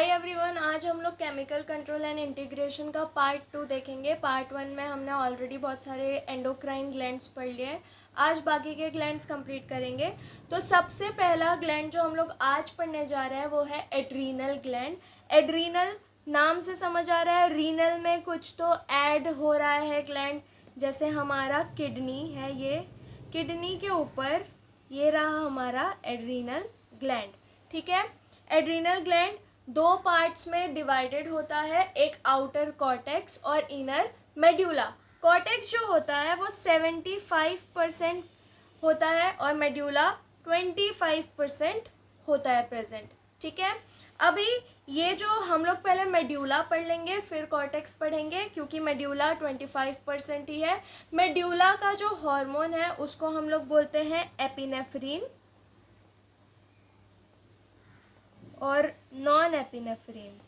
Hi everyone, आज हम लोग केमिकल कंट्रोल एंड इंटीग्रेशन का पार्ट 2 देखेंगे। पार्ट 1 में हमने ऑलरेडी बहुत सारे एंडोक्राइन ग्लैंड्स पढ़ लिए हैं। आज बाकी के ग्लैंड्स कंप्लीट करेंगे। तो सबसे पहला ग्लैंड जो हम लोग आज पढ़ने जा रहे हैं वो है एड्रीनल ग्लैंड। एड्रीनल नाम से समझ आ रहा है, रीनल में कुछ तो ऐड हो रहा है ग्लैंड। जैसे हमारा किडनी है, ये किडनी के ऊपर ये रहा हमारा एड्रीनल ग्लैंड। ठीक है, एड्रीनल ग्लैंड दो पार्ट्स में डिवाइडेड होता है, एक आउटर कॉर्टेक्स और इनर मेड्यूला। कॉर्टेक्स जो होता है वो 75% होता है और मेड्यूला 25% होता है प्रेजेंट। ठीक है, अभी ये जो हम लोग पहले मेड्यूला पढ़ लेंगे फिर कॉर्टेक्स पढ़ेंगे, क्योंकि मेड्यूला 25% ही है। मेड्यूला का जो हार्मोन है उसको हम लोग बोलते हैं एपिनेफ्रीन और नॉन एपिनेफ्रीन।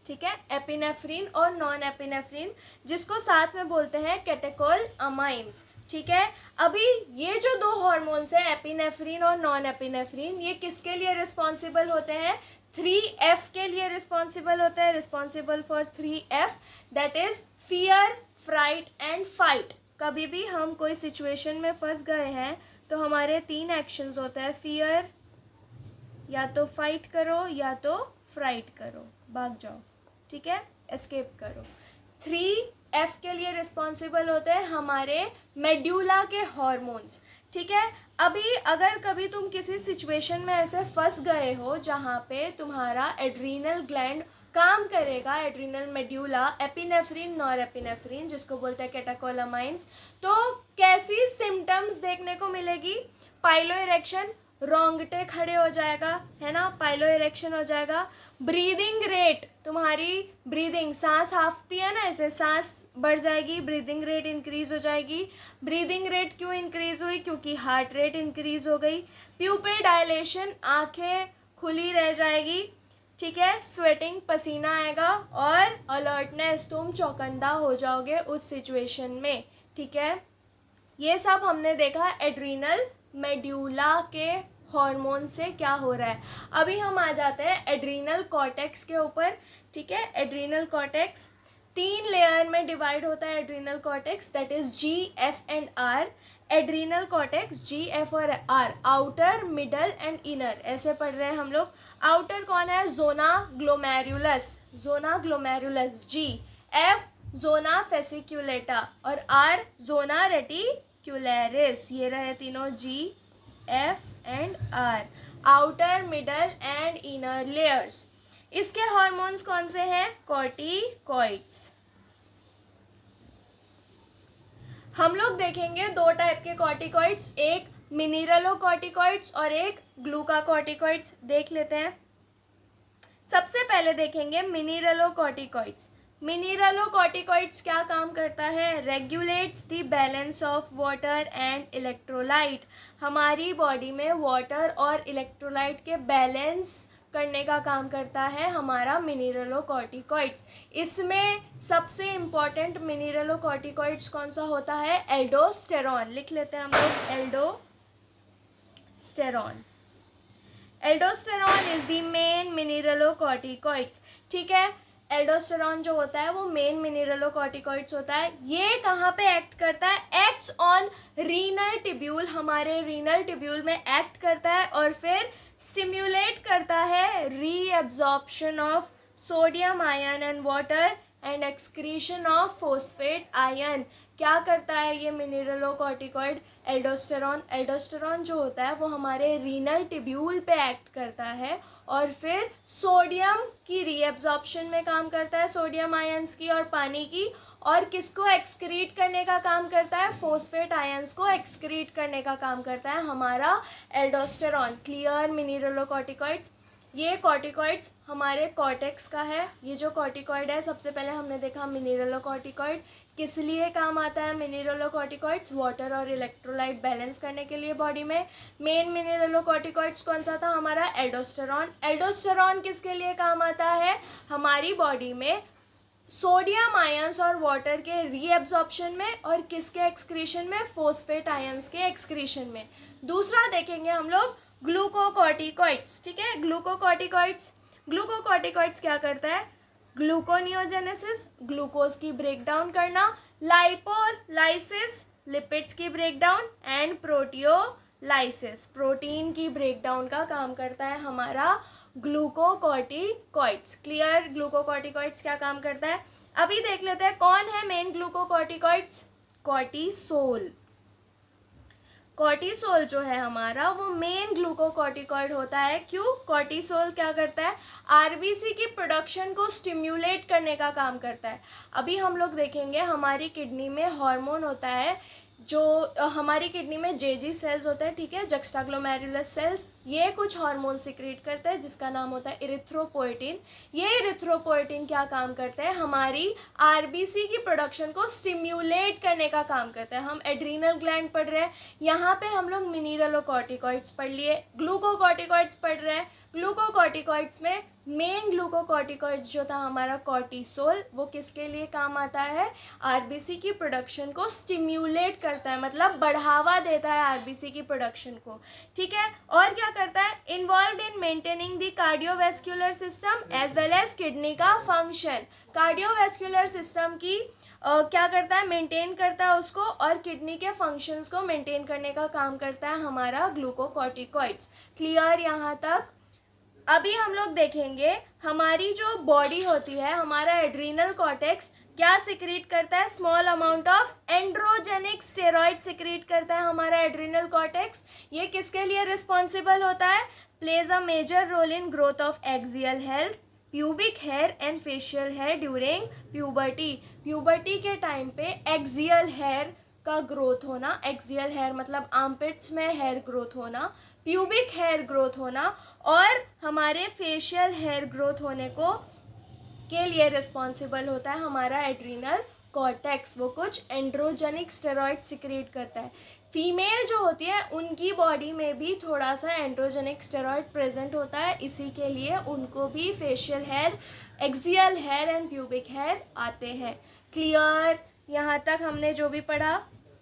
ठीक है, एपिनेफ्रीन और नॉन एपिनेफ्रीन, जिसको साथ में बोलते हैं कैटेकोल अमाइंस। ठीक है, अभी ये जो दो हार्मोन्स है एपिनेफ्रीन और नॉन एपिनेफ्रीन, ये किसके लिए रिस्पॉन्सिबल होते हैं? 3F के लिए रिस्पॉन्सिबल होते हैं। Responsible for 3F, that is fear, fright and fight. कभी भी हम कोई सिचुएशन में फंस गए हैं तो हमारे 3 एक्शंस होते हैं। फियर, या तो फाइट करो या तो फ्राइट करो, भाग जाओ। ठीक है, एस्केप करो। 3F के लिए रिस्पॉन्सिबल होते हैं हमारे मेड्यूला के हॉर्मोन्स। ठीक है, अभी अगर कभी तुम किसी सिचुएशन में ऐसे फंस गए हो जहाँ पे तुम्हारा एड्रीनल ग्लैंड काम करेगा, adrenal medulla, epinephrine nor epinephrine जिसको बोलते हैं कैटेकोलामाइंस, तो कैसी सिम्टम्स देखने को मिलेगी? पाइलो इरेक्शन, रोंगटे खड़े हो जाएगा, है ना, पाइलो इरेक्शन हो जाएगा। ब्रीदिंग रेट, तुम्हारी ब्रीदिंग, सांस हाफती है ना, ऐसे सांस बढ़ जाएगी, ब्रीदिंग रेट इंक्रीज हो जाएगी। ब्रीदिंग रेट क्यों इंक्रीज हुई? क्योंकि हार्ट रेट इंक्रीज हो गई। प्यूपिल डायलेशन, आंखें खुली रह जाएगी। ठीक है, स्वेटिंग, पसीना आएगा और अलर्टनेस, तुम चौकन्ना हो जाओगे उस सिचुएशन में। ठीक है, ये सब हमने देखा एड्रीनल मेड्यूला के हार्मोन से क्या हो रहा है। अभी हम आ जाते हैं एड्रीनल कॉर्टेक्स के ऊपर। ठीक है, एड्रीनल कॉर्टेक्स 3 लेयर में डिवाइड होता है। Adrenal cortex that is G, F and R। Adrenal cortex G, F और R, outer, middle and inner, ऐसे पढ़ रहे हैं हम लोग। आउटर कौन है? जोना ग्लोमेरुलस, जोना ग्लोमेरुलस G, F जोना फेसिक्यूलेटा और R जोना रेटिक्युलरिस। ये रहे तीनों G, F and R, outer, middle and inner layers. इसके हार्मोन्स कौन से हैं? कॉर्टिकॉइड्स। हम लोग देखेंगे दो टाइप के कॉर्टिकॉइड्स, एक मिनरलोकॉर्टिकॉइड्स और एक ग्लूकाकॉर्टिकॉइड्स। देख लेते हैं। सबसे पहले देखेंगे मिनरलोकॉर्टिकॉइड्स। मिनरलोकॉर्टिकॉइड्स क्या काम करता है? Regulates the balance of water and electrolyte. हमारी बॉडी में वाटर और इलेक्ट्रोलाइट के बैलेंस करने का काम करता है हमारा मिनरलोकॉर्टिकॉइड्स। इसमें सबसे इम्पॉर्टेंट मिनरलोकॉर्टिकॉइड्स कौन सा होता है? एल्डोस्टेरॉन। लिख लेते हैं हम लोग, aldosterone. Aldosterone is the main mineralocorticoids. ठीक है, एल्डोस्टेरॉन जो होता है वो मेन मिनरलोकॉर्टिकॉइड्स होता है। ये कहाँ पे एक्ट करता है? एक्ट्स ऑन रीनल टिब्यूल, हमारे रीनल टिब्यूल में एक्ट करता है और फिर स्टिम्युलेट करता है reabsorption of sodium ion and water and excretion of phosphate ion. क्या करता है ये मिनरलोकॉर्टिकॉइड? एल्डोस्टेरॉन। एल्डोस्टेरॉन जो होता है वो हमारे रीनल टिब्यूल पे एक्ट करता है और फिर सोडियम की रीअब्जॉर्प्शन में काम करता है, सोडियम आयंस की और पानी की। और किसको एक्सक्रीट करने का काम करता है? फोस्फेट आयंस को एक्सक्रीट करने का काम करता है हमारा एल्डोस्टेरॉन। Clear mineralocorticoids. ये कॉर्टिकॉइड्स हमारे कॉर्टेक्स का है। ये जो कॉर्टिकॉइड है, सबसे पहले हमने देखा मिनरलोकॉर्टिकॉइड किस लिए काम आता है। मिनरलोकॉर्टिकॉइड्स वाटर और इलेक्ट्रोलाइट बैलेंस करने के लिए बॉडी में। मेन मिनरलोकॉर्टिकॉइड्स कौन सा था हमारा? एल्डोस्टेरॉन। एल्डोस्टेरॉन किसके लिए काम आता है? हमारी बॉडी में सोडियम आयंस और वाटर के रीअब्जॉर्प्शन में और किसके एक्सक्रीशन में? फोस्फेट आयंस के एक्सक्रीशन में। दूसरा देखेंगे हम लोग ग्लूकोकॉर्टिकॉइड्स, ठीक है, ग्लूकोकॉर्टिकॉइड्स। ग्लूकोकॉर्टिकॉइड्स क्या करता है? ग्लूकोनियोजेनेसिस, ग्लूकोज की ब्रेकडाउन करना, लाइपोलाइसिस, लिपिड्स की ब्रेकडाउन, एंड प्रोटियोलाइसिस, प्रोटीन की ब्रेकडाउन का काम करता है हमारा ग्लूकोकॉर्टिकॉइड्स। क्लियर? ग्लूकोकॉर्टिकॉइड्स क्या काम करता है? अभी देख लेते हैं कौन है मेन ग्लूकोकॉर्टिकॉइड्स। कॉर्टिसोल। कॉर्टिसोल जो है हमारा वो मेन ग्लूकोकॉर्टिकॉइड होता है। क्यों? कॉर्टिसोल क्या करता है? आरबीसी की प्रोडक्शन को स्टिम्युलेट करने का काम करता है। अभी हम लोग देखेंगे हमारी किडनी में हार्मोन होता है, जो हमारी किडनी में जेजी सेल्स होते हैं, ठीक है, जक्स्टाग्लोमेरुलस सेल्स, ये कुछ हार्मोन सिक्रीट करते हैं जिसका नाम होता है इरिथ्रोपोएटिन। ये इरिथ्रोपोएटिन क्या काम करते हैं? हमारी आरबीसी की प्रोडक्शन को स्टिम्युलेट करने का काम करते हैं। हम एड्रीनल ग्लैंड पढ़ रहे हैं, यहाँ पे हम लोग मिनरलोकॉर्टिकॉइड्स पढ़ लिए, ग्लूकोकॉर्टिकॉइड्स पढ़ रहे हैं। ग्लूकोकॉर्टिकॉइड्स में मेन ग्लूकोकॉर्टिकॉइड्स जो था हमारा कॉर्टिसोल, वो किसके लिए काम आता है? आरबीसी की प्रोडक्शन को स्टिम्युलेट करता है, मतलब बढ़ावा देता है आरबीसी की प्रोडक्शन को, ठीक है। और क्या करता है? Involve in maintaining the cardiovascular system as well as kidney का फंक्शन। कार्डियोवैस्कुलर सिस्टम की क्या करता है? मेंटेन करता है उसको, और किडनी के फंक्शंस को मेंटेन करने का काम करता है हमारा ग्लूकोकॉर्टिकॉइड्स। क्लियर यहाँ तक? अभी हम लोग देखेंगे हमारी जो बॉडी होती है, हमारा एड्रीनल कॉर्टेक्स क्या सिक्रीट करता है? Small amount of androgenic steroid secrete करता है हमारा एड्रीनल कॉर्टेक्स। ये किसके लिए रिस्पॉन्सिबल होता है? Plays a major role in growth of axial health, pubic hair and facial hair during puberty. Puberty के टाइम पे एक्सियल हेयर का ग्रोथ होना, एक्सियल हेयर मतलब आर्मपिट्स में हेयर ग्रोथ होना, प्यूबिक हेयर ग्रोथ होना, और हमारे फेशियल हेयर ग्रोथ होने को के लिए रिस्पॉन्सिबल होता है हमारा एड्रीनल कॉर्टेक्स। वो कुछ एंड्रोजेनिक स्टेरॉइड सिक्रेट करता है। फीमेल जो होती है उनकी बॉडी में भी थोड़ा सा एंड्रोजेनिक स्टेरॉइड प्रेजेंट होता है, इसी के लिए उनको भी facial hair, axial hair and pubic hair आते हैं। क्लियर? यहाँ तक हमने जो भी पढ़ा,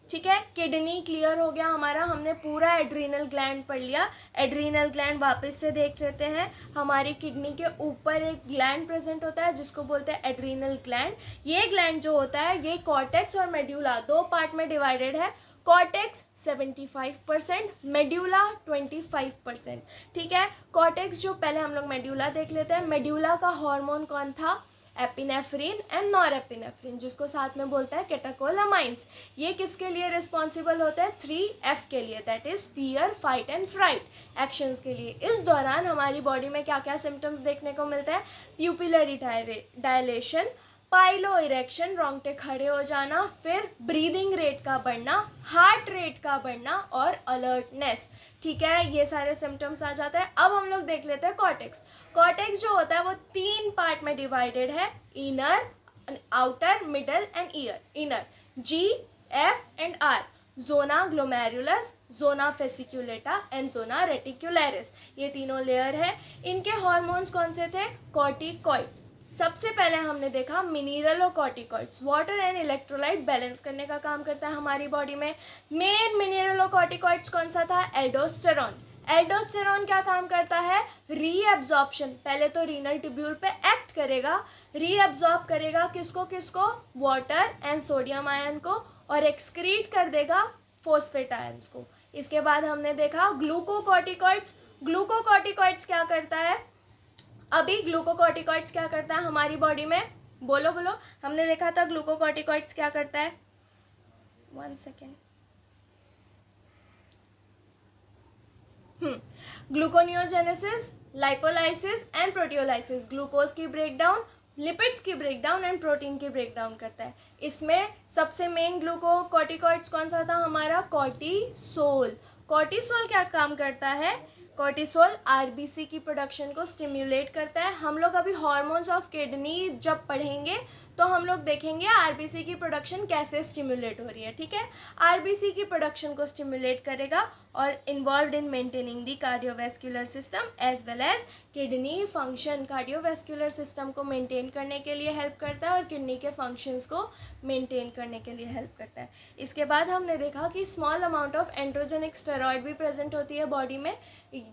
ठीक है। किडनी क्लियर हो गया हमारा, हमने पूरा एड्रीनल ग्लैंड पढ़ लिया। एड्रीनल ग्लैंड वापस से देख लेते हैं। हमारी किडनी के ऊपर एक ग्लैंड प्रेजेंट होता है जिसको बोलते हैं एड्रीनल ग्लैंड। ये ग्लैंड जो होता है ये कॉर्टेक्स और मेड्यूला दो पार्ट में डिवाइडेड है। कॉर्टेक्स 75%, मेड्यूला 25%, ठीक है। कॉर्टेक्स जो, पहले हम लोग मेड्यूला देख लेते हैं। मेड्यूला का हार्मोन कौन था? एपिनेफ्रिन एंड नॉरएपिनेफ्रिन, जिसको साथ में बोलता है कैटेकोलामाइंस। ये किसके लिए रिस्पॉन्सिबल होता है? 3F के लिए, that is fear, fight and fright actions के लिए। इस दौरान हमारी बॉडी में क्या क्या सिम्टम्स देखने को मिलते हैं? प्यूपिलरी डायलेशन, पाइलो इरेक्शन, रोंगटे खड़े हो जाना, फिर ब्रीदिंग रेट का बढ़ना, हार्ट रेट का बढ़ना, और अलर्टनेस, ठीक है। ये सारे सिम्टम्स आ जाते हैं। अब हम लोग देख लेते हैं कॉर्टेक्स। कॉर्टेक्स जो होता है वो 3 पार्ट में डिवाइडेड है, inner, outer, middle and ear. Inner G, F and R, zona glomerulus, zona fasciculata and zona reticularis, ये तीनों लेयर है। इनके हार्मोन्स कौन से थे? कॉर्टिकॉइड्स। सबसे पहले हमने देखा mineralocorticoids, water and electrolyte balance करने का काम करता है हमारी बॉडी में। मेन मिनरलोकॉर्टिकॉइड्स कौन सा था? एल्डोस्टेरॉन। एल्डोस्टेरॉन क्या काम करता है? रीएब्जॉर्प्शन, पहले तो रीनल ट्यूब्यूल पे एक्ट करेगा, रीएब्जॉर्ब करेगा किसको किसको? वाटर एंड सोडियम आयन को, और एक्सक्रीट कर देगा फॉस्फेट आयंस को। इसके बाद हमने देखा ग्लूकोकॉर्टिकॉइड्स। ग्लूकोकॉर्टिकॉइड्स क्या करता है? अभी ग्लूकोकॉर्टिकॉइड्स क्या करता है हमारी बॉडी में? बोलो बोलो। हमने देखा था ग्लूकोकॉर्टिकॉइड्स क्या करता है। 1 second. Gluconeogenesis, lipolysis and proteolysis, glucose की ब्रेकडाउन, लिपिड्स की ब्रेकडाउन एंड प्रोटीन की ब्रेकडाउन करता है। इसमें सबसे मेन ग्लूकोकॉर्टिकॉइड्स कौन सा था हमारा? कॉर्टिसोल। कॉर्टिसोल क्या काम करता है? कॉर्टिसोल आरबीसी की प्रोडक्शन को स्टिम्युलेट करता है। हम लोग अभी हार्मोन्स ऑफ किडनी जब पढ़ेंगे तो हम लोग देखेंगे आरबीसी की प्रोडक्शन कैसे स्टिमुलेट हो रही है, ठीक है। आरबीसी की प्रोडक्शन को स्टिमुलेट करेगा और involve in maintaining the cardiovascular system as well as kidney function. Cardiovascular system को मेंटेन करने के लिए हेल्प करता है और किडनी के फंक्शंस को मेंटेन करने के लिए हेल्प करता है। इसके बाद हमने देखा कि small amount of androgenic steroid भी प्रेजेंट होती है बॉडी में,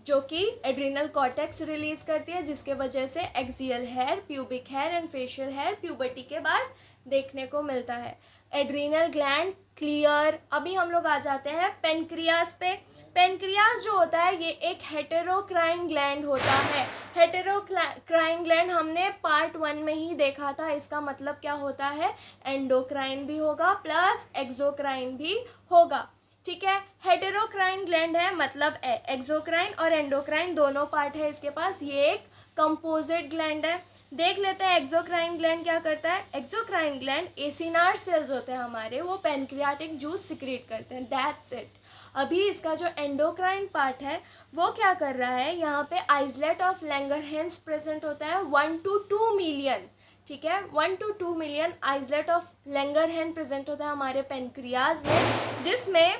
जो कि एड्रिनल कॉर्टेक्स रिलीज करती है, जिसके वजह से axial hair, pubic hair and facial hair puberty के बाद देखने को मिलता है। Adrenal gland clear. अभी हम लोग आ जाते हैं पेनक्रियास पे। पेनक्रियास जो होता है ये एक हेटेरोक्राइन ग्लैंड होता है। हेटेरोक्राइन ग्लैंड हमने पार्ट 1 में ही देखा था। इसका मतलब क्या होता है, एंडोक्राइन भी होगा प्लस एक्सोक्राइन भी होगा, ठीक है। हेटेरोक्राइन ग्लैंड है मतलब एक्सोक्राइन और एंडोक्राइन दोनों पार्ट है इसके पास। ये एक कंपोजिट ग्लैंड है। देख लेते हैं एक्सोक्राइन ग्लैंड क्या करता है। एक्सोक्राइन ग्लैंड एसिनार सेल्स होते हैं हमारे, वो पैनक्रियाटिक जूस सिक्रेट करते हैं, दैट्स इट। अभी इसका जो एंडोक्राइन पार्ट है वो क्या कर रहा है, यहाँ पे आइसलेट ऑफ लैंगरहैंस प्रेजेंट होता है 1 to 2 मिलियन, ठीक है। 1 to 2 million islet of Langerhans present होता है हमारे पेनक्रियाज में, जिसमें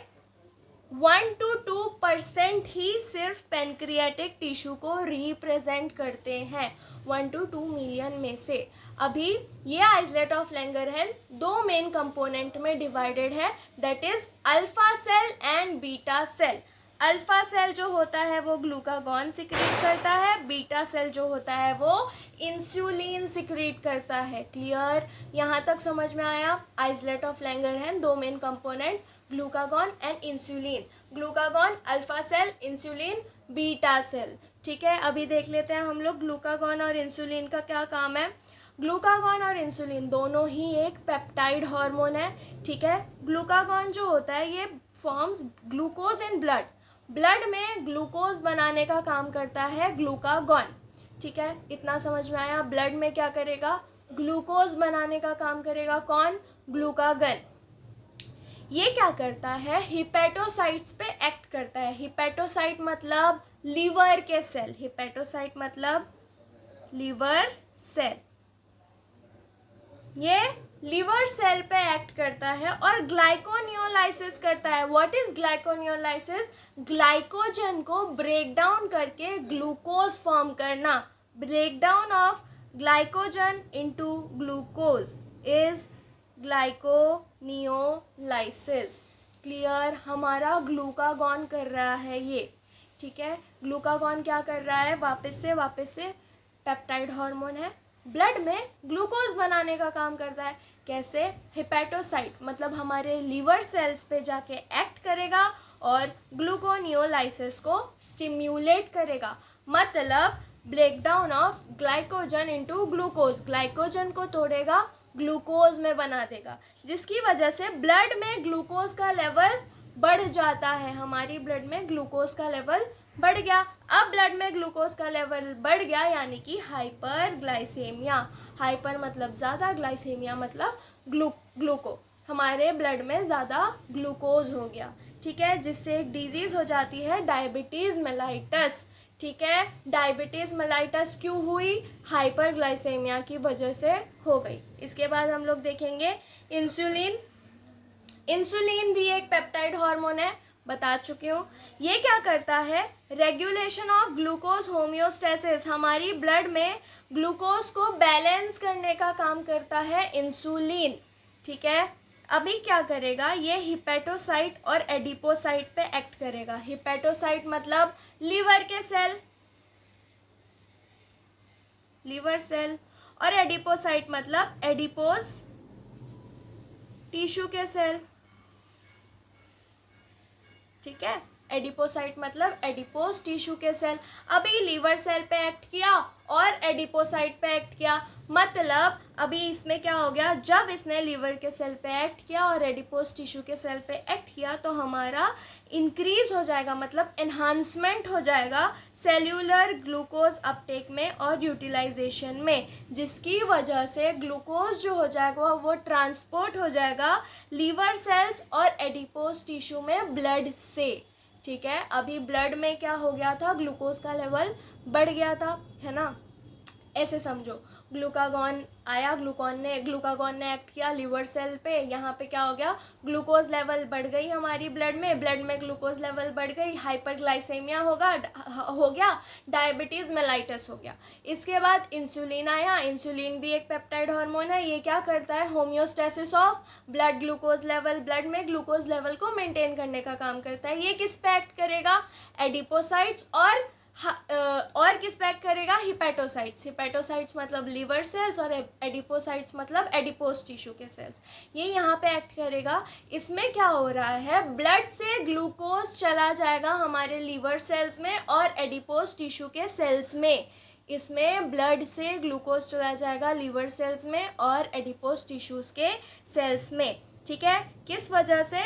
1 to 2% ही सिर्फ पेनक्रियाटिक टिश्यू को रिप्रेजेंट करते हैं 1 to 2 मिलियन में से। अभी ये आइसलेट ऑफ लैंगरहैंस दो मेन कंपोनेंट में डिवाइडेड है, that is alpha cell and beta cell. Alpha cell जो होता है वो ग्लूकागॉन सिक्रीट करता है, बीटा सेल जो होता है वो इंसुलिन सिक्रीट करता है। क्लियर, यहाँ तक समझ में आया। आइसलेट ऑफ लैंगरहैंस दो main component, glucagon and insulin. Glucagon alpha cell, insulin beta cell, ठीक है। अभी देख लेते हैं हम लोग ग्लूकागॉन और इंसुलिन का क्या काम है। ग्लूकागॉन और इंसुलिन दोनों ही एक पेप्टाइड हार्मोन है, ठीक है। ग्लूकागॉन जो होता है ये forms glucose in blood. Blood में ग्लूकोज बनाने का काम करता है ग्लूकागॉन, ठीक है। इतना समझ में आया। ब्लड में क्या करेगा, ग्लूकोज बनाने का काम करेगा कौन, ग्लूकागन। ये क्या करता है, हिपैटोसाइट्स पे एक्ट करता है। हिपैटोसाइट मतलब लीवर के सेल, हिपैटोसाइट मतलब लीवर सेल। ये लीवर सेल पे एक्ट करता है और ग्लाइकोनियोलाइसिस करता है। व्हाट इज ग्लाइकोनियोलाइसिस, ग्लाइकोजन को ब्रेक डाउन करके ग्लूकोज फॉर्म करना। Break down of glycogen into glucose is glycogenolysis. Clear, हमारा ग्लूकागॉन कर रहा है ये, ठीक है। ग्लूकागॉन क्या कर रहा है, वापस से पेप्टाइड हार्मोन है, ब्लड में ग्लूकोज बनाने का काम करता है। कैसे, हिपैटोसाइट मतलब हमारे लीवर सेल्स पे जाके एक्ट करेगा और ग्लूकोनियोलाइसिस को स्टिम्युलेट करेगा, मतलब break down of glycogen into glucose. Glycogen को तोड़ेगा, ग्लूकोज में बना देगा, जिसकी वजह से ब्लड में ग्लूकोज का लेवल बढ़ जाता है। हमारी ब्लड में ग्लूकोज का लेवल बढ़ गया। अब ब्लड में ग्लूकोज का लेवल बढ़ गया यानी कि हाइपर ग्लाइसेमिया। हाइपर मतलब ज़्यादा, ग्लाइसेमिया मतलब ग्लूको। हमारे ब्लड में ज़्यादा ग्लूकोज हो गया, ठीक है, जिससे एक डिजीज़ हो जाती है डायबिटीज़ मेलाइटस, ठीक है। डायबिटीज़ मेलाइटस क्यों हुई, हाइपरग्लाइसेमिया की वजह से हो गई। इसके बाद हम लोग देखेंगे इंसुलिन। इंसुलिन भी एक पेप्टाइड हार्मोन है, बता चुकी हूँ। ये क्या करता है, रेगुलेशन ऑफ ग्लूकोज होम्योस्टेसिस। हमारी ब्लड में ग्लूकोज को बैलेंस करने का काम करता है इंसुलिन, ठीक है। अभी क्या करेगा, ये हिपैटोसाइट और एडिपोसाइट पे एक्ट करेगा। हिपैटोसाइट मतलब लीवर के सेल, लीवर सेल, और एडिपोसाइट मतलब एडिपोज टिश्यू के सेल, ठीक है। एडिपोसाइट मतलब एडिपोज टिश्यू के सेल। अभी लीवर सेल पे एक्ट किया और एडिपोसाइट पे एक्ट किया, मतलब अभी इसमें क्या हो गया, जब इसने लीवर के सेल पे एक्ट किया और एडिपोज टिश्यू के सेल पे एक्ट किया तो हमारा इंक्रीज हो जाएगा, मतलब एनहांसमेंट हो जाएगा सेल्यूलर ग्लूकोज अपटेक में और यूटिलाइजेशन में, जिसकी वजह से ग्लूकोज जो हो जाएगा वो ट्रांसपोर्ट हो जाएगा लीवर सेल्स और एडिपोज टिश्यू में ब्लड से, ठीक है। अभी ब्लड में क्या हो गया था, ग्लूकोज का लेवल बढ़ गया था, है ना, ऐसे समझो। ग्लूकागॉन आया, ग्लूकागॉन ने एक्ट किया लिवर सेल पे, यहाँ पे क्या हो गया, ग्लूकोज लेवल बढ़ गई हमारी ब्लड में ग्लूकोज लेवल बढ़ गई, हाइपरग्लाइसेमिया हो गया, डायबिटीज़ मेलाइटस हो गया। इसके बाद इंसुलिन आया, इंसुलिन भी एक पेप्टाइड हार्मोन है, ये क्या करता है, homeostasis of blood glucose level, blood में ग्लूकोज लेवल को मेंटेन करने का काम करता है। ये किस पे एक्ट करेगा, एडिपोसाइट्स और किस पे एक्ट करेगा, हिपेटोसाइट्स। हिपेटोसाइट्स मतलब लीवर सेल्स और एडिपोसाइट्स मतलब एडिपोज टिश्यू के सेल्स, ये यहाँ पे एक्ट करेगा। इसमें क्या हो रहा है, ब्लड से ग्लूकोज चला जाएगा हमारे लीवर सेल्स में और एडिपोज टिश्यू के सेल्स में। इसमें ब्लड से ग्लूकोज चला जाएगा लीवर सेल्स में और एडिपोज टिश्यूज के सेल्स में, ठीक है, किस वजह से,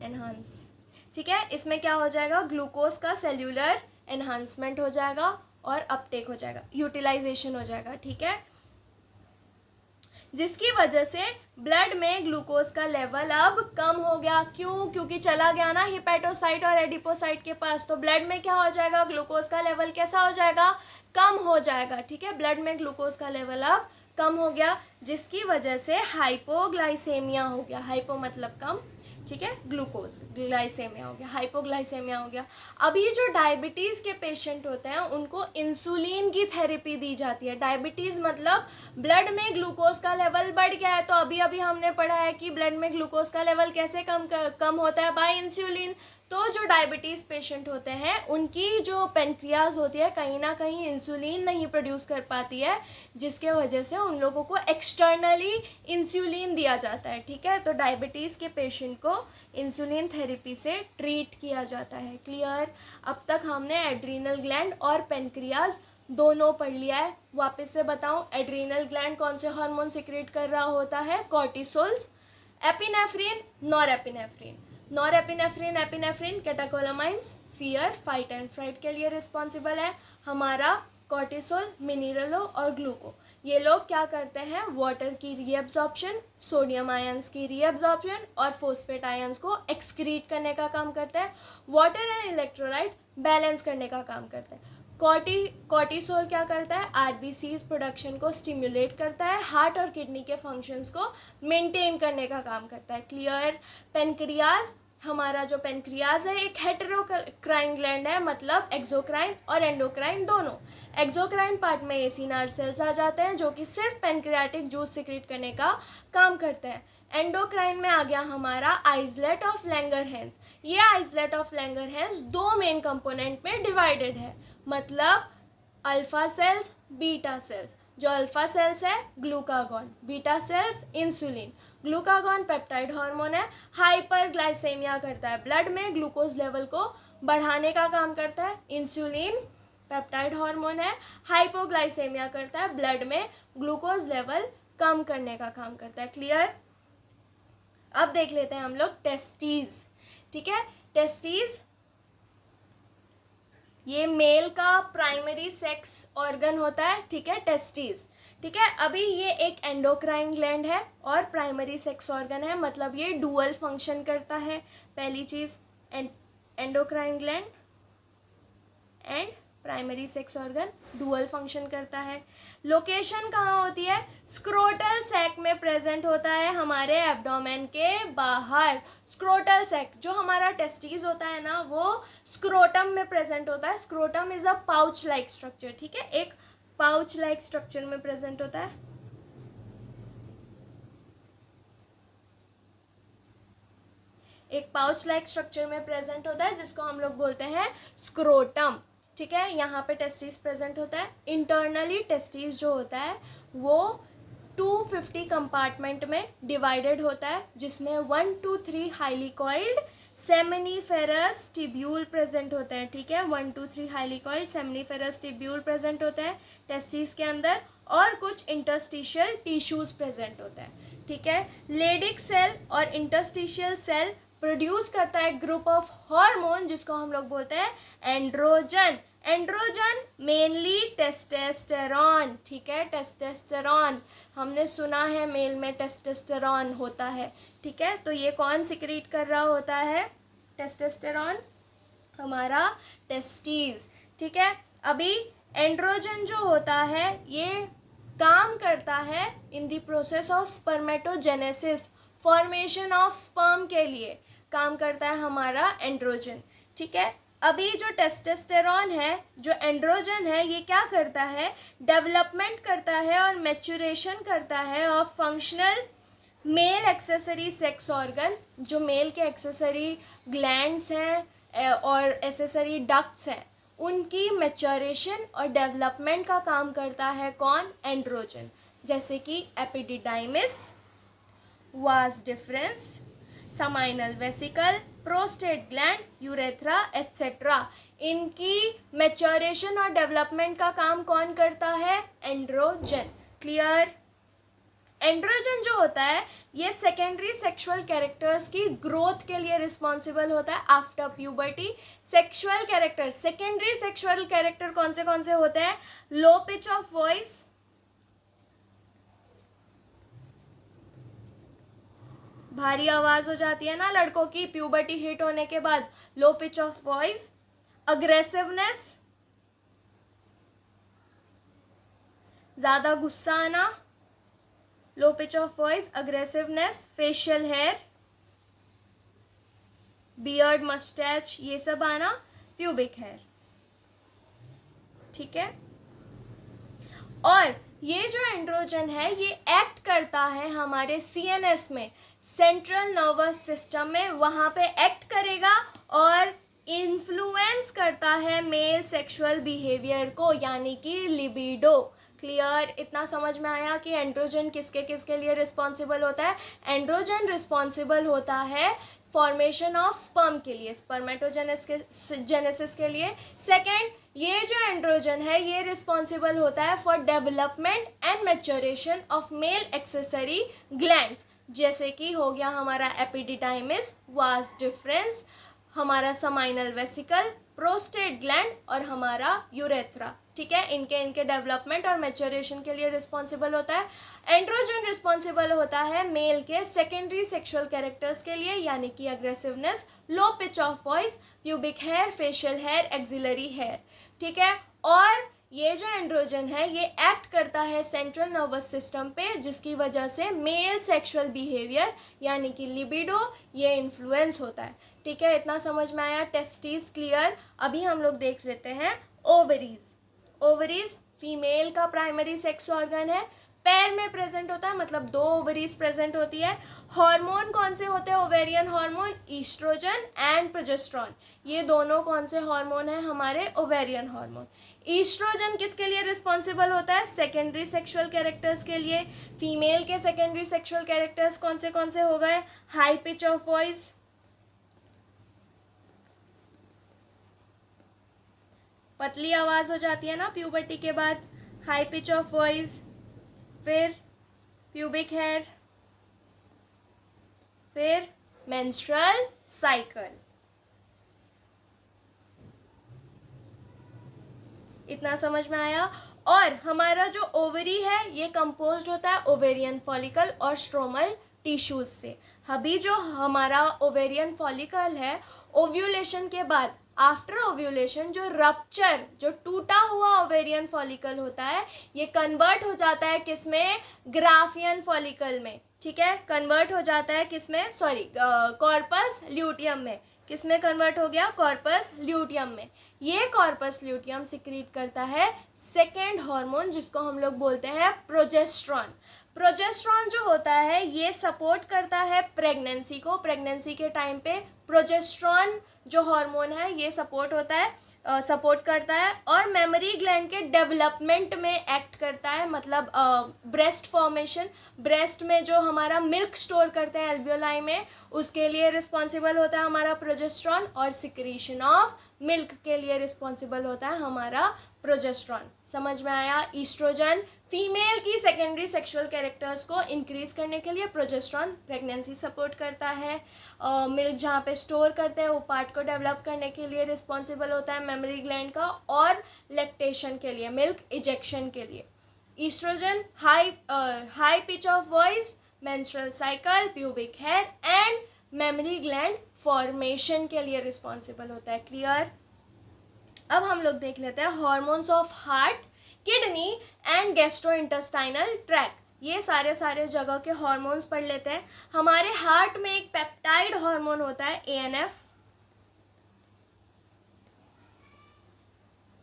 एनहांस, ठीक है। इसमें क्या हो जाएगा, ग्लूकोज का सेल्यूलर एनहांसमेंट हो जाएगा और अपटेक हो जाएगा, यूटिलाइजेशन हो जाएगा, ठीक है, जिसकी वजह से ब्लड में ग्लूकोज का लेवल अब कम हो गया। क्यों, क्योंकि चला गया ना हिपेटोसाइट और एडिपोसाइट के पास, तो ब्लड में क्या हो जाएगा, ग्लूकोज का लेवल कैसा हो जाएगा, कम हो जाएगा, ठीक है, ब्लड में ग्लूकोज का लेवल अब कम हो गया, जिसकी वजह से हाइपोग्लाइसेमिया हो गया, हाइपो मतलब कम, ठीक है, ग्लूकोज, ग्लाइसेमिया हो गया, हाइपोग्लाइसेमिया हो गया। अब ये जो डायबिटीज़ के पेशेंट होते हैं उनको इंसुलिन की थेरेपी दी जाती है। डायबिटीज़ मतलब ब्लड में ग्लूकोज का लेवल बढ़ गया है, तो अभी अभी हमने पढ़ा है कि ब्लड में ग्लूकोज का लेवल कैसे कम होता है, बाय इंसुलिन। तो जो डायबिटीज़ पेशेंट होते हैं उनकी जो पेनक्रियाज होती है कहीं ना कहीं इंसुलिन नहीं प्रोड्यूस कर पाती है, जिसके वजह से उन लोगों को एक्सटर्नली इंसुलिन दिया जाता है, ठीक है। तो डायबिटीज़ के पेशेंट को इंसुलिन थेरेपी से ट्रीट किया जाता है। क्लियर, अब तक हमने एड्रीनल ग्लैंड और पेनक्रियाज दोनों पढ़ लिया है। वापस से बताऊं, एड्रीनल ग्लैंड कौन से हार्मोन सिक्रेट कर रहा होता है, cortisols, epinephrine, norepinephrine, norepinephrine, epinephrine catecholamines fear, fight and fright के लिए रिस्पॉन्सिबल है। हमारा कॉर्टिसोल, मिनरलो और ग्लूको, ये लोग क्या करते हैं, वाटर की रीअब्जॉर्प्शन, सोडियम आयंस की रीअब्जॉर्प्शन और फोस्फेट आयंस को एक्सक्रीट करने का काम करता है। वाटर एंड इलेक्ट्रोलाइट बैलेंस करने का काम करता है। कॉर्टिसोल क्या करता है, आरबीसीज प्रोडक्शन को स्टिमुलेट करता है, हार्ट और किडनी के फंक्शंस को मेंटेन करने का काम करता है। क्लियर। पेनक्रियाज, हमारा जो पेनक्रियाज है एक हेटेरोक्राइन ग्लैंड है, मतलब एक्सोक्राइन और एंडोक्राइन दोनों। एक्सोक्राइन पार्ट में एसिनार सेल्स आ जाते हैं जो कि सिर्फ पेनक्रियाटिक जूस सिक्रेट करने का काम करते हैं। एंडोक्राइन में आ गया हमारा आइसलेट ऑफ लैंगरहैंस। ये आइसलेट ऑफ लैंगरहैंस दो मेन कंपोनेंट में डिवाइडेड है, मतलब अल्फा सेल्स, बीटा सेल्स। जो अल्फा सेल्स है glucagon, beta cells insulin. Glucagon peptide hormone है, हाइपरग्लाइसेमिया करता है, ब्लड में ग्लूकोज लेवल को बढ़ाने का काम करता है। इंसुलिन पेप्टाइड हार्मोन है, हाइपोग्लाइसेमिया करता है, ब्लड में ग्लूकोज लेवल कम करने का काम करता है। क्लियर। अब देख लेते हैं हम लोग टेस्टीज, ठीक है। टेस्टीज ये मेल का प्राइमरी सेक्स ऑर्गन होता है, ठीक है, टेस्टीज, ठीक है। अभी ये एक एंडोक्राइन ग्लैंड है और प्राइमरी सेक्स ऑर्गन है, मतलब ये डुअल फंक्शन करता है। पहली चीज endocrine gland and primary sex organ dual function करता है। लोकेशन कहाँ होती है, स्क्रोटल सैक में प्रेजेंट होता है, हमारे एब्डोमेन के बाहर। स्क्रोटल सैक, जो हमारा टेस्टिस होता है ना, वो स्क्रोटम में प्रेजेंट होता है। Scrotum is a pouch like structure, ठीक है, एक पाउच लाइक स्ट्रक्चर में प्रेजेंट होता है। एक पाउच लाइक स्ट्रक्चर में प्रेजेंट होता है जिसको हम लोग बोलते हैं स्क्रोटम, ठीक है। यहाँ पे टेस्टिस प्रेजेंट होता है। इंटरनली टेस्टिस जो होता है वो 250 कंपार्टमेंट में डिवाइडेड होता है, जिसमें 1 to 3 highly coiled seminiferous tubule present होते हैं, ठीक है। 1 to 3 highly coiled seminiferous tubule present होते हैं टेस्टिस के अंदर, और कुछ इंटरस्टिशियल टिश्यूज प्रेजेंट होते हैं, ठीक है। लेडिक सेल और इंटरस्टिशियल सेल प्रोड्यूस करता है ग्रुप ऑफ हार्मोन जिसको हम लोग बोलते हैं एंड्रोजन। एंड्रोजन मेनली टेस्टेस्टेरॉन, ठीक है, टेस्टेस्टेरॉन हमने सुना है मेल में टेस्टेस्टेरॉन होता है, ठीक है। तो ये कौन सिक्रीट कर रहा होता है, टेस्टेस्टेरॉन, हमारा टेस्टीज, ठीक है। अभी एंड्रोजन जो होता है ये काम करता है in the process of spermatogenesis, formation of sperm के लिए काम करता है हमारा एंड्रोजन, ठीक है। अभी जो टेस्टोस्टेरॉन है, जो एंड्रोजन है, ये क्या करता है, डेवलपमेंट करता है और मैच्योरेशन करता है of functional male accessory sex organ, जो मेल के एक्सेसरी ग्लैंड्स हैं और एक्सेसरी डक्ट्स हैं, उनकी मैच्योरेशन और डेवलपमेंट का काम करता है कौन, एंड्रोजन। जैसे कि epididymis, vas deferens, seminal vesicle, prostate gland, urethra etcetera, इनकी मैच्योरेशन और डेवलपमेंट का काम कौन करता है, एंड्रोजन। क्लियर। एंड्रोजन जो होता है ये सेकेंडरी सेक्सुअल कैरेक्टर्स की ग्रोथ के लिए रिस्पॉन्सिबल होता है after puberty. Sexual character, secondary sexual character कौन से होते हैं, लो पिच ऑफ वॉइस, भारी आवाज हो जाती है ना लड़कों की प्यूबर्टी हिट होने के बाद, low pitch of voice, aggressiveness, ज्यादा गुस्सा आना, low pitch of voice, aggressiveness, facial hair, beard, moustache, ये सब आना, प्यूबिक हेयर, ठीक है। और ये जो एंड्रोजन है ये एक्ट करता है हमारे सीएनएस में, सेंट्रल नर्वस सिस्टम में, वहाँ पे एक्ट करेगा और इन्फ्लुएंस करता है मेल सेक्सुअल बिहेवियर को, यानी कि लिबिडो। क्लियर। इतना समझ में आया कि एंड्रोजन किसके लिए रिस्पॉन्सिबल होता है। एंड्रोजन रिस्पॉन्सिबल होता है फॉर्मेशन ऑफ स्पर्म के लिए, स्पर्मेटोजेनेसिस के लिए। सेकेंड, ये जो एंड्रोजन है ये रिस्पॉन्सिबल होता है for development and maturation of male accessory glands, जैसे कि हो गया हमारा एपिडिडाइमिस, वास डिफरेंस, हमारा समाइनल वेसिकल, प्रोस्टेट ग्लैंड और हमारा यूरेथ्रा, ठीक है। इनके डेवलपमेंट और मैच्योरेशन के लिए रिस्पॉन्सिबल होता है। एंड्रोजन रिस्पॉन्सिबल होता है मेल के सेकेंडरी सेक्सुअल कैरेक्टर्स के लिए, यानी कि aggressiveness, low pitch of voice, pubic hair, facial hair, axillary hair, ठीक है। और ये जो एंड्रोजन है ये एक्ट करता है सेंट्रल नर्वस सिस्टम पे, जिसकी वजह से मेल सेक्सुअल बिहेवियर यानी कि लिबिडो ये इन्फ्लुएंस होता है, ठीक है। इतना समझ में आया। Testis clear. अभी हम लोग देख लेते हैं ओवरीज। ओवरीज फीमेल का प्राइमरी सेक्स ऑर्गन है, पैर में प्रेजेंट होता है, मतलब 2 ओवरीज प्रेजेंट होती है। हार्मोन कौन से होते हैं ovarian hormone, oestrogen and progesterone, ये दोनों कौन से हार्मोन हैं हमारे, ओवेरियन हार्मोन। ईस्ट्रोजन किसके लिए रिस्पॉन्सिबल होता है, सेकेंडरी सेक्सुअल कैरेक्टर्स के लिए। फीमेल के सेकेंडरी सेक्सुअल कैरेक्टर्स कौन से हो गए, हाई पिच ऑफ वॉइस, पतली आवाज हो जाती है ना प्यूबर्टी के बाद, हाई पिच ऑफ वॉइस, फिर प्यूबिक हेयर, फिर मेंस्ट्रुअल साइकिल। इतना समझ में आया। और हमारा जो ओवरी है ये कंपोज्ड होता है ओवेरियन फॉलिकल और स्ट्रोमल टिश्यूज से। अभी जो हमारा ओवेरियन फॉलिकल है, ओव्यूलेशन के बाद, आफ्टर ओव्यूलेशन जो रप्चर, जो टूटा हुआ ओवेरियन फॉलिकल होता है, ये कन्वर्ट हो जाता है किसमें, ग्राफियन फॉलिकल में, ठीक है। कन्वर्ट हो जाता है किसमें, सॉरी, कॉर्पस ल्यूटियम में। किसमें कन्वर्ट हो गया, कॉर्पस ल्यूटियम में। ये कॉर्पस ल्यूटियम सिक्रीट करता है सेकेंड हार्मोन, जिसको हम लोग बोलते हैं प्रोजेस्टेरॉन। प्रोजेस्टेरॉन जो होता है ये सपोर्ट करता है प्रेगनेंसी को। प्रेगनेंसी के टाइम पे प्रोजेस्टेरॉन जो हार्मोन है ये सपोर्ट करता है और मेमोरी ग्लैंड के डेवलपमेंट में एक्ट करता है, मतलब ब्रेस्ट फॉर्मेशन, ब्रेस्ट में जो हमारा मिल्क स्टोर करते हैं एल्वियोलाई में, उसके लिए रिस्पॉन्सिबल होता है हमारा प्रोजेस्टेरॉन। और सिक्रीशन ऑफ मिल्क के लिए रिस्पॉन्सिबल होता है हमारा प्रोजेस्टेरॉन। समझ में आया। ईस्ट्रोजन फीमेल की सेकेंडरी सेक्सुअल कैरेक्टर्स को इंक्रीज करने के लिए, प्रोजेस्टेरॉन प्रेगनेंसी सपोर्ट करता है, मिल्क जहाँ पे स्टोर करते हैं वो पार्ट को डेवलप करने के लिए रिस्पॉन्सिबल होता है मेमोरी ग्लैंड का, और लैक्टेशन के लिए, मिल्क इजेक्शन के लिए। Oestrogen high pitch of voice, menstrual cycle, pubic hair and memory gland formation के लिए रिस्पॉन्सिबल होता है। क्लियर। अब हम लोग देख लेते हैं hormones of heart, kidney and gastrointestinal tract. ये सारे जगह के हॉर्मोन्स पढ़ लेते हैं। हमारे हार्ट में एक पेप्टाइड हार्मोन होता है ANF।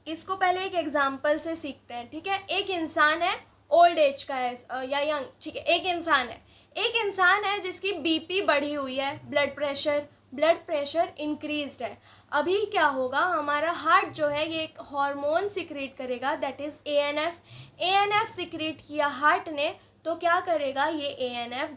इसको पहले एक एग्जाम्पल से सीखते हैं, ठीक है। एक इंसान है, ओल्ड एज का है या यंग, ठीक है। एक इंसान है जिसकी BP बढ़ी हुई है, ब्लड प्रेशर इंक्रीज्ड है। अभी क्या होगा, हमारा हार्ट जो है ये एक हार्मोन सिक्रेट करेगा, दैट इज ANF सिक्रेट किया हार्ट ने, तो क्या करेगा ये ANF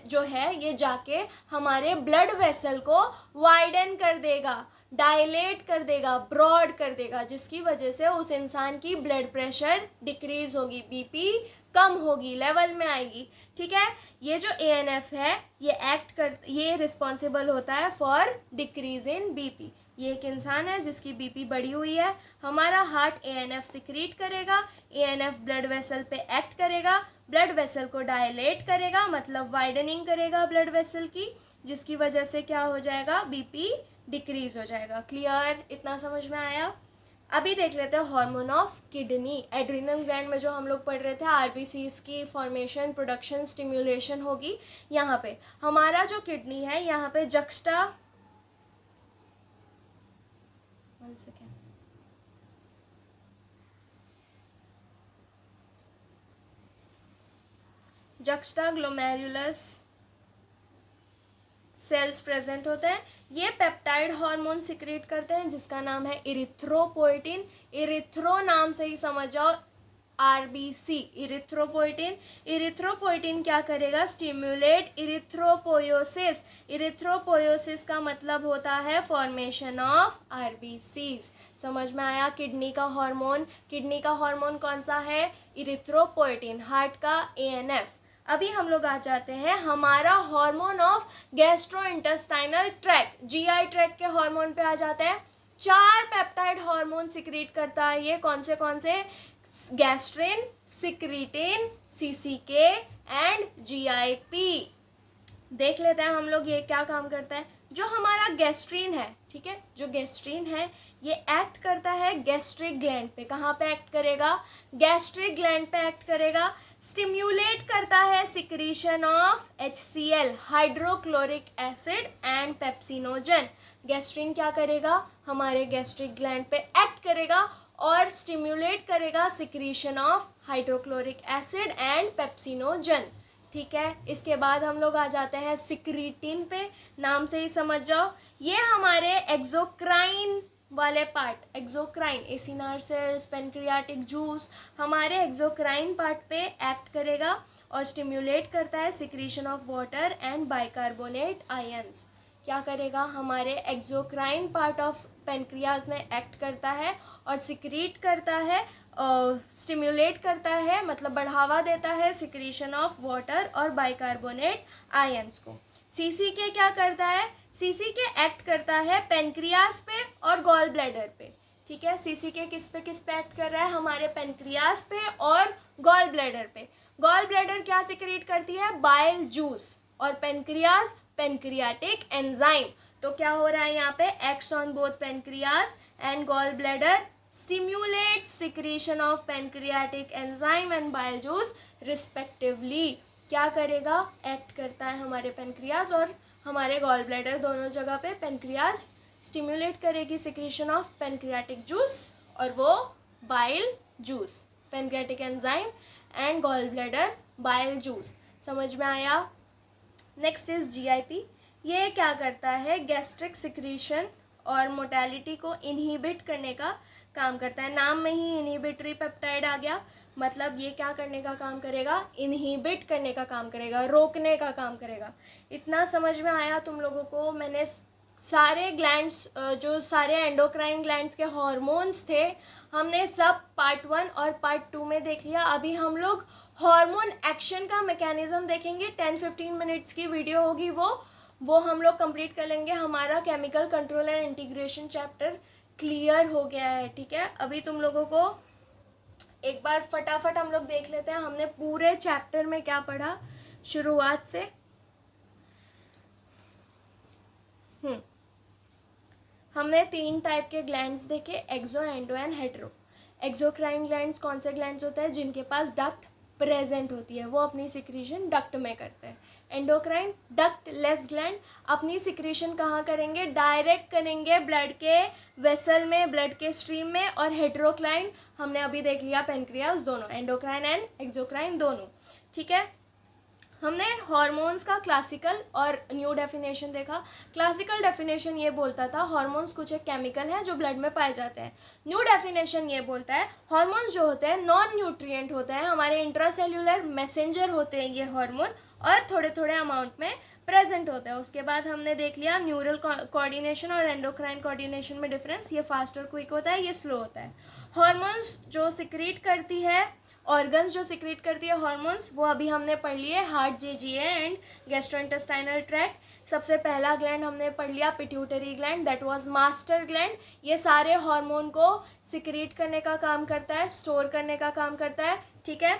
जो है ये जाके हमारे ब्लड वेसल को वाइडन कर देगा, डायलेट कर देगा, ब्रॉड कर देगा, जिसकी वजह से उस इंसान की ब्लड प्रेशर डिक्रीज होगी, BP कम होगी, लेवल में आएगी, ठीक है। ये जो ANF है ये रिस्पॉन्सिबल होता है फॉर डिक्रीज इन BP। ये एक इंसान है जिसकी BP बढ़ी हुई है, हमारा हार्ट ANF सिक्रीट करेगा, ANF ब्लड वेसल पे एक्ट करेगा, ब्लड वेसल को डायलेट करेगा, मतलब वाइडनिंग करेगा ब्लड वेसल की, जिसकी वजह से क्या हो जाएगा, BP डिक्रीज हो जाएगा। क्लियर, इतना समझ में आया। अभी देख लेते हैं hormone of kidney. Adrenal gland में जो हम लोग पढ़ रहे थे RBCs की फॉर्मेशन, प्रोडक्शन, स्टिम्युलेशन होगी। यहाँ पे हमारा जो किडनी है, यहाँ पे जक्स्टा ग्लोमेरुलस सेल्स प्रेजेंट होते हैं। ये पेप्टाइड हार्मोन सिक्रेट करते हैं जिसका नाम है इरिथ्रोपोइटिन। इरिथ्रो नाम से ही समझ जाओ, RBC, इरिथ्रोपोइटिन क्या करेगा, स्टिम्युलेट इरिथ्रोपोयोसिस। इरिथ्रोपोयोसिस का मतलब होता है फॉर्मेशन ऑफ RBCs। समझ में आया। किडनी का हार्मोन कौन सा है, इरिथ्रोपोइटिन। हार्ट का ANF। अभी हम लोग आ जाते हैं हमारा hormone of gastrointestinal tract, GI tract के हार्मोन पे आ जाते हैं। 4 पेप्टाइड हार्मोन सिक्रीट करता है ये, कौन से, gastrin, secretin, CCK and GIP। देख लेते हैं हम लोग ये क्या काम करता है। जो हमारा गैस्ट्रिन है, ठीक है, जो गैस्ट्रिन है ये एक्ट करता है गैस्ट्रिक ग्लैंड पे। कहाँ पे एक्ट करेगा, गैस्ट्रिक ग्लैंड पे एक्ट करेगा। स्टिम्युलेट करता है secretion of HCl, hydrochloric acid and pepsinogen. Gastrin क्या करेगा, हमारे गैस्ट्रिक ग्लैंड पे एक्ट करेगा और स्टिम्युलेट करेगा secretion of hydrochloric acid and pepsinogen, ठीक है। इसके बाद हम लोग आ जाते हैं सिक्रीटिन पे, नाम से ही समझ जाओ, ये हमारे एक्सोक्राइन वाले part, exocrine, acinar cells, pancreatic juice, हमारे एक्सोक्राइन पार्ट पे एक्ट करेगा और स्टिम्युलेट करता है secretion of water and bicarbonate ions. क्या करेगा, हमारे एक्सोक्राइन पार्ट ऑफ पेनक्रियाज में एक्ट करता है और सिक्रीट करता है, स्टिम्युलेट करता है, मतलब बढ़ावा देता है सिक्रीशन ऑफ वाटर और बाइकार्बोनेट आयंस को। CCK क्या करता है, CCK एक्ट करता है पेनक्रियाज पे और गॉल ब्लैडर पे, ठीक है। CCK किस पे एक्ट कर रहा है, हमारे पेनक्रियाज पे और गॉल ब्लैडर पे। गॉल ब्लैडर क्या सिक्रीट करती है, बाइल जूस, और पेनक्रियाज पेनक्रियाटिक एंजाइम। तो क्या हो रहा है यहाँ पे, acts on both pancreas and gall bladder, stimulate secretion of pancreatic enzyme and bile juice respectively. क्या करेगा, एक्ट करता है हमारे पेनक्रियाज और हमारे गॉल ब्लैडर, दोनों जगह पे पेनक्रियाज स्टिम्युलेट करेगी सिक्रीशन ऑफ पेनक्रियाटिक जूस और वो bile juice, pancreatic enzyme and gall bladder bile juice. समझ में आया। Next is GIP। ये क्या करता है, गैस्ट्रिक सिक्रीशन और मोटेलिटी को इनहिबिट करने का काम करता है। नाम में ही इनहिबिटरी पेप्टाइड आ गया, मतलब ये क्या करने का काम करेगा, इनहिबिट करने का काम करेगा, रोकने का काम करेगा। इतना समझ में आया तुम लोगों को। मैंने सारे ग्लैंड्स, जो सारे एंडोक्राइन ग्लैंड्स के हार्मोन्स थे, हमने सब पार्ट 1 और पार्ट 2 में देख लिया। अभी हम लोग हार्मोन एक्शन का मैकेनिज्म देखेंगे। 10-15 मिनट्स की वीडियो होगी, वो हम लोग कंप्लीट कर लेंगे। हमारा chemical control and integration chapter clear हो गया है, ठीक है। अभी तुम लोगों को एक बार फटाफट हम लोग देख लेते हैं हमने पूरे चैप्टर में क्या पढ़ा शुरुआत से। हमने 3 टाइप के ग्लैंड्स देखे, exo, endo and hetero. Exocrine glands कौन से ग्लैंड्स होते हैं? जिनके पास डक्ट प्रेजेंट होती है, वो अपनी सिक्रीशन डक्ट में करते हैं। एंडोक्राइन डक्ट लेस ग्लैंड अपनी सिक्रीशन कहाँ करेंगे? डायरेक्ट करेंगे ब्लड के वेसल में, ब्लड के स्ट्रीम में। और हेटेरोक्राइन हमने अभी देख लिया पेनक्रियास, दोनों एंडोक्राइन एंड एक्सोक्राइन दोनों, ठीक है। हमने हार्मोन्स का क्लासिकल और न्यू डेफिनेशन देखा। क्लासिकल डेफिनेशन ये बोलता था हार्मोन्स कुछ एक केमिकल हैं जो ब्लड में पाए जाते हैं। न्यू डेफिनेशन ये बोलता है हार्मोन्स जो होते हैं नॉन न्यूट्रिएंट होते हैं, हमारे इंट्रासेल्यूलर मैसेंजर होते हैं ये हार्मोन, और थोड़े थोड़े अमाउंट में प्रेजेंट होता है। उसके बाद हमने देख लिया न्यूरल कोऑर्डिनेशन और एंडोक्राइन कोऑर्डिनेशन में डिफरेंस, ये फास्ट और क्विक होता है, ये स्लो होता है। हार्मोन्स जो सिक्रीट करती है, ऑर्गन्स जो सिक्रीट करती है हार्मोन्स, वो अभी हमने पढ़ लिए, heart, JGA and gastrointestinal tract. सबसे पहला ग्लैंड हमने पढ़ लिया pituitary gland, that was master gland. ये सारे हार्मोन को सिक्रीट करने का काम करता है, स्टोर करने का काम करता है, ठीक है।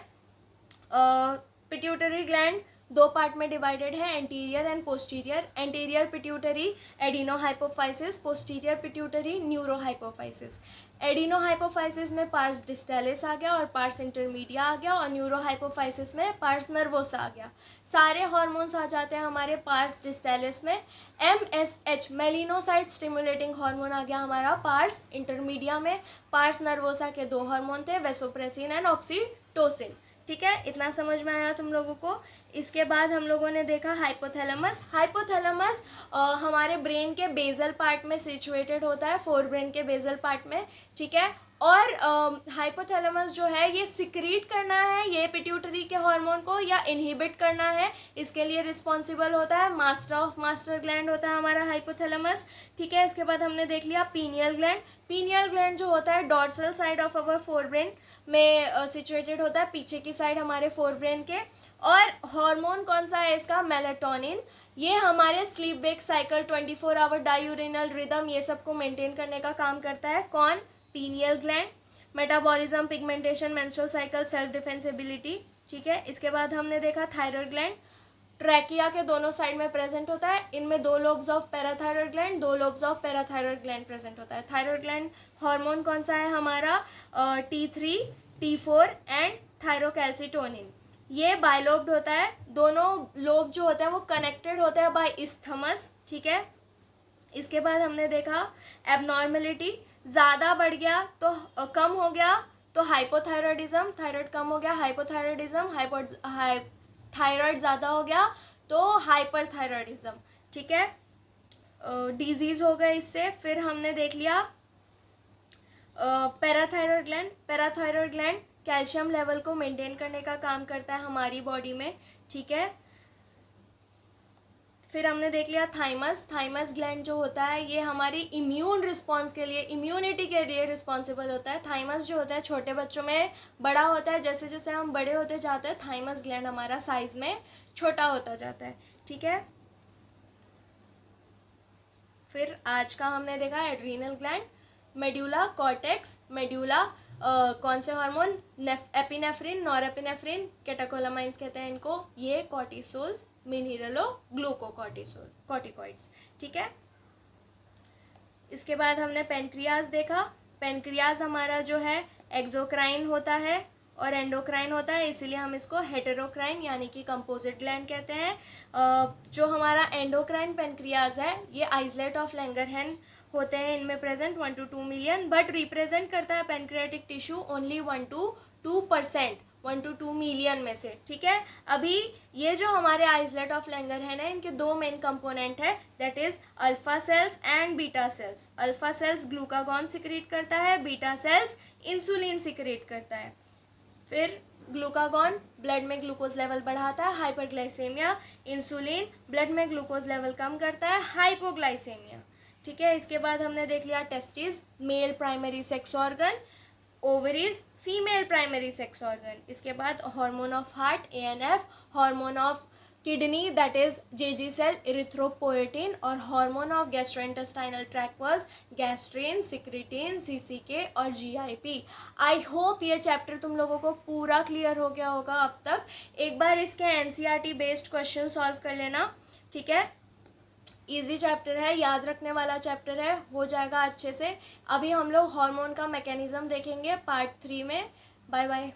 पिट्यूटरी ग्लैंड 2 पार्ट में डिवाइडेड है, anterior and posterior. Anterior pituitary adenohypophysis, posterior pituitary neurohypophysis. Adenohypophysis में पार्स डिस्टेलिस आ गया और पार्स इंटरमीडिया आ गया, और न्यूरोहाइपोफाइसिस में पार्स नर्वोसा आ गया। सारे हार्मोन्स आ जाते हैं हमारे पार्स डिस्टेलिस में। MSH मेलिनोसाइट स्टिमुलेटिंग हार्मोन आ गया हमारा पार्स इंटरमीडिया में। पार्स नर्वोसा के 2 हार्मोन थे, वेसोप्रेसिन एंड ऑक्सीटोसिन, ठीक है। इतना समझ में आया तुम लोगों को? इसके बाद हम लोगों ने देखा हाइपोथैलेमस। हाइपोथैलेमस हमारे ब्रेन के बेजल पार्ट में सिचुएटेड होता है, फोर ब्रेन के बेजल पार्ट में, ठीक है। और हाइपोथैलेमस जो है ये सिक्रीट करना है ये पिट्यूटरी के हार्मोन को या इनहिबिट करना है, इसके लिए रिस्पॉन्सिबल होता है। मास्टर ऑफ मास्टर ग्लैंड होता है हमारा हाइपोथैलेमस, ठीक है। इसके बाद हमने देख लिया पीनियल ग्लैंड। पीनियल ग्लैंड जो होता है dorsal side of our fore brain में सिचुएटेड होता है, पीछे की साइड हमारे फोर ब्रेन के। और हार्मोन कौन सा है इसका? मेलाटोनिन। ये हमारे sleep wake cycle, 24 hour diurnal rhythm, ये सब को मेंटेन करने का काम करता है। कौन? Pineal gland. Metabolism, pigmentation, menstrual cycle, self defensibility, ठीक है। इसके बाद हमने देखा थायराइड ग्लैंड। ट्रैकिया के दोनों साइड में प्रेजेंट होता है, इनमें 2 lobes of parathyroid gland, 2 lobes of parathyroid gland present होता है। थायरॉयड ग्लैंड हार्मोन कौन सा है हमारा? T3, T4 and thyrocalcitonin. ये बाइलोब्ड होता है, दोनों लोब जो होते हैं वो कनेक्टेड होते हैं बाय इस्थमस, ठीक है। इसके बाद हमने देखा एबनॉर्मेलिटी, ज़्यादा बढ़ गया तो कम हो गया तो हाइपोथायरॉयडिज्म, थायराइड कम हो गया हाइपोथायरॉयडिज्म, थायराइड ज़्यादा हो गया तो हाइपरथायरॉयडिज्म, ठीक है। डिजीज़ हो गए इससे। फिर हमने देख लिया parathyroid gland. Parathyroid gland calcium level को मेंटेन करने का काम करता है हमारी बॉडी में, ठीक है। फिर हमने देख लिया थाइमस। थाइमस ग्लैंड जो होता है ये हमारी इम्यून रिस्पॉन्स के लिए, इम्यूनिटी के लिए रिस्पॉन्सिबल होता है। थाइमस जो होता है छोटे बच्चों में बड़ा होता है, जैसे जैसे हम बड़े होते जाते हैं थाइमस ग्लैंड हमारा साइज में छोटा होता जाता है, ठीक है। फिर आज का हमने देखा adrenal gland, medulla, cortex, medulla, कौन से हार्मोन? एपिनेफ्रिन, नॉरएपिनेफ्रिन, कैटेकोलामाइंस कहते हैं इनको, ये कॉर्टिसोल, मिनरलो ग्लूकोकॉर्टिसोल, कॉर्टिकॉइड्स, ठीक है। इसके बाद हमने पेनक्रियाज देखा। पेनक्रियाज हमारा जो है एक्सोक्राइन होता है और एंडोक्राइन होता है, इसीलिए हम इसको हेटेरोक्राइन यानी कि कंपोजिट ग्लैंड कहते हैं। जो हमारा एंडोक्राइन पेनक्रियाज है ये आइसलेट ऑफ लैंगरहैन होते हैं इनमें present 1 to 2 million, but represent करता है pancreatic tissue only 1 to 2%, 1 to 2 million में से, ठीक है। अभी ये जो हमारे आइसलेट ऑफ लैंगरहैन है इनके 2 मेन कंपोनेंट है, that is alpha cells and beta cells. Alpha cells glucagon secrete करता है, बीटा सेल्स इंसुलिन सिक्रीट करता है। फिर ग्लूकागॉन ब्लड में ग्लूकोज लेवल बढ़ाता है, हाइपरग्लाइसेमिया। इंसुलिन ब्लड में ग्लूकोज लेवल कम करता है, हाइपोग्लाइसेमिया, ठीक है। इसके बाद हमने देख लिया testis, male primary sex organ, ovaries female primary sex organ. इसके बाद hormone of heart ANF, hormone of kidney that is JG cell erythropoietin, और hormone of gastrointestinal tract was gastrin, secretin, CCK और GIP। आई होप ये chapter तुम लोगों को पूरा clear हो गया होगा अब तक। एक बार इसके NCERT बेस्ड क्वेश्चन सॉल्व कर लेना, ठीक है। इजी चैप्टर है, याद रखने वाला चैप्टर है, हो जाएगा अच्छे से। अभी हम लोग हार्मोन का मैकेनिज्म देखेंगे पार्ट 3 में। Bye bye.